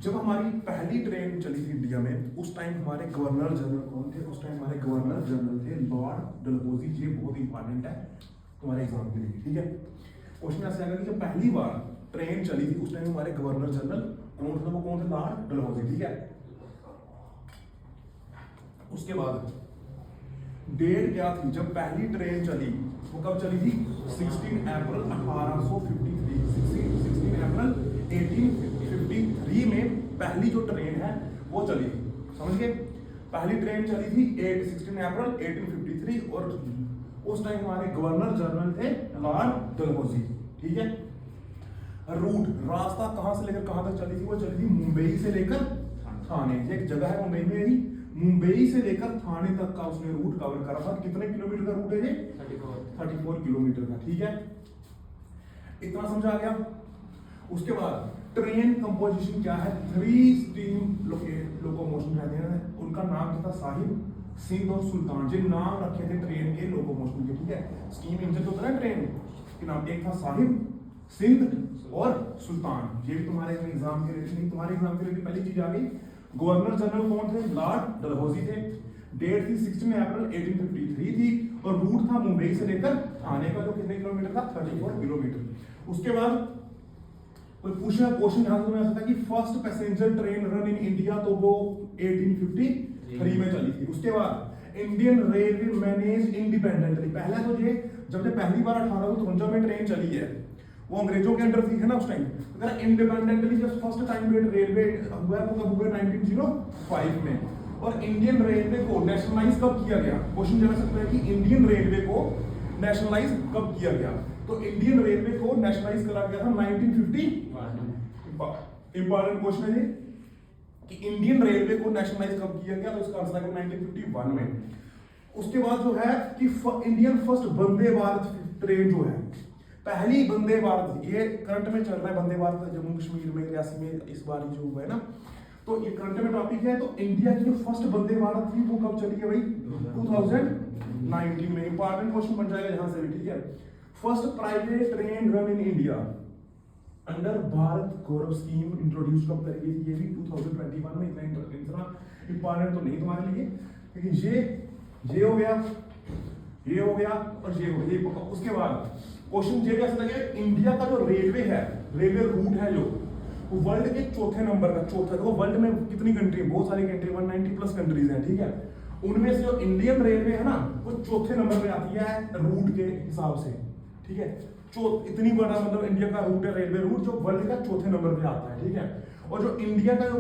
जब हमारी पहली ट्रेन चली थी इंडिया में, उस टाइम हमारे गवर्नर जनरल कौन थे? उस टाइम हमारे गवर्नर जनरल थे लॉर्ड डलहौजी। ये बहुत इंपॉर्टेंट है तुम्हारे एग्जाम के लिए, ठीक है। क्वेश्चन ऐसे आएगा कि जब पहली बार ट्रेन चली थी उस टाइम हमारे गवर्नर जनरल कौन थे? वो कौन थे? लॉर्ड डलहौजी, ठीक है। उसके बाद डेट क्या थी जब पहली ट्रेन चली? वो कब चली थी? 16 अप्रैल 1853। 16 अप्रैल 1853 में पहली जो ट्रेन है वो चली थी, समझ गए? पहली ट्रेन चली थी 16 अप्रैल 1853 और उस टाइम हमारे गवर्नर जनरल थे लॉर्ड डलहौजी, ठीक है। रूट, रास्ता कहां से लेकर कहां तक चली थी? वो चली थी मुंबई से लेकर थाने। ये एक जगह है मुंबई में ही, मुंबई से लेकर थाने तक का उसने रूट कवर करा था। कितने किलोमीटर का रूट है ये? 34 किलोमीटर का, ठीक है। इतना समझ आ गया। उसके बाद ट्रेन कंपोजिशन क्या है? 3 स्टीम लोकोमोशन रहते हैं, उनका नाम क्या था? साहिब, सिंध और सुल्तान। जिन नाम रखे थे ट्रेन के लोकोमोशन के, ठीक है। स्टीम इंजन होता है ना ट्रेन के नाम, एक था साहिब, सिंध और सुल्तान। ये भी तुम्हारे एग्जाम के लिए नहीं, तुम्हारे एग्जाम के लिए पहली चीज आ गई। गवर्नर जनरल कौन थे? लॉर्ड डलहौजी थे। डेट थी 16 अप्रैल 1853 थी और रूट था मुंबई से लेकर थाने का, जो कितने किलोमीटर था? 34 किलोमीटर। उसके बाद कोई पूछना क्वेश्चन यहां से तुम्हें आ सकता है कि first passenger train run in India, तो वो 1853 में चली थी। उसके बाद इंडियन रेलवे मैनेज इंडिपेंडेंटली। पहला तो ये जब पहली बार 1853 में ट्रेन चली है, वो अंग्रेजों के अंडर थी, है ना उस टाइम। अगर इंडिपेंडेंटली जब फर्स्ट टाइम पे रेलवे हुआ है वो कब हुआ? 1905 में। और इंडियन रेलवे को नेशनलाइज कब किया गया? क्वेश्चन जा सकता है कि इंडियन रेलवे को नेशनलाइज कब किया गया? तो इंडियन रेलवे को नेशनलाइज करा गया था 1951। इंपॉर्टेंट क्वेश्चन है ये कि इंडियन रेलवे को नेशनलाइज कब किया गया? तो इसका आंसर है 1951 में। उसके बाद जो है कि Indian first Vande Bharat train जो है, पहली वंदे भारत, ये करंट में चल रहा है वंदे भारत जम्मू कश्मीर में, रियासी में इस बार जो हुआ है ना, तो ये करंट में टॉपिक है। तो इंडिया की जो फर्स्ट वंदे भारत थी वो कब चली है भाई? 2019 में। इंपॉर्टेंट क्वेश्चन बन जाएगा यहां से भी, ठीक है। First private train run in India under Bharat Gaurav scheme introduce कब करी गई? ये भी 2021 में। इतना इंपॉर्टेंट तो नहीं तुम्हारे लिए, लेकिन ये हो गया, ये हो गया और ये हो गया। उसके बाद क्वेश्चन ये कैसे लगे? इंडिया का जो रेलवे है, रेलवे रूट है जो, वो वर्ल्ड के चौथे नंबर का, चौथा। तो वर्ल्ड में कितनी कंट्री? बहुत सारी कंट्री, 190 प्लस कंट्रीज हैं, ठीक है। उनमें से जो इंडियन रेलवे है ना, वो चौथे नंबर पे आती है रूट के हिसाब से, ठीक है। इतनी बड़ा मतलब इंडिया का रूट है, रेलवे रूट, जो वर्ल्ड का चौथे नंबर पे आता है, ठीक है। और जो इंडिया का जो